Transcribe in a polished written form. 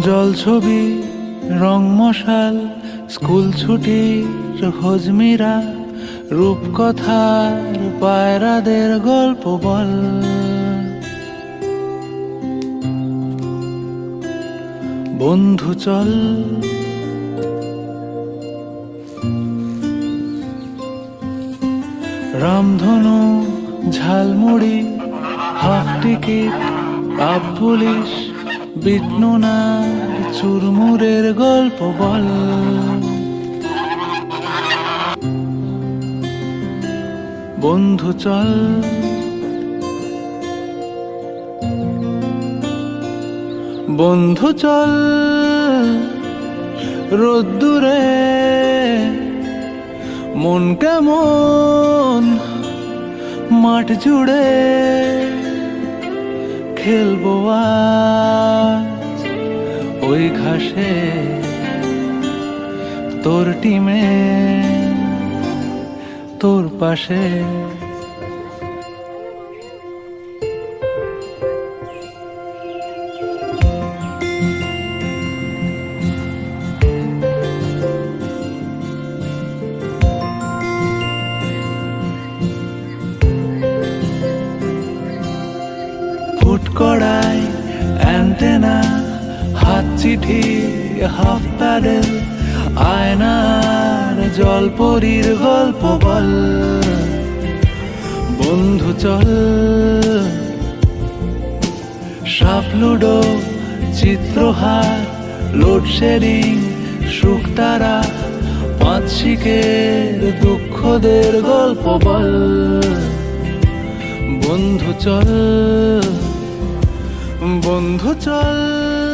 জল ছবি রং মশাল স্কুল ছুটির হজমিরা রূপকথার পায়রাদের গল্প বল বন্ধু চল রামধনু ঝালমুড়ি হাফ টিকিট আপ পুলিশ বিটনুনা চুরমুরের গল্প বল বন্ধু চল বন্ধু চল রোদ্দুরে মন কেমন মাঠ জুড়ে খেলবো আজ ওই ঘাসে তোর টিমে তোর পাশে কড়াই অ্যান্টেনা হাত চিঠি হাফ প্যাডেল আয়নার জলপরীর গল্প বল বন্ধু চল সাপ লুডো চিত্রহার লোডশেডিং শুকতারা পাঁচ শিকের দুঃখদের গল্প বল বন্ধু চল বন্ধু চল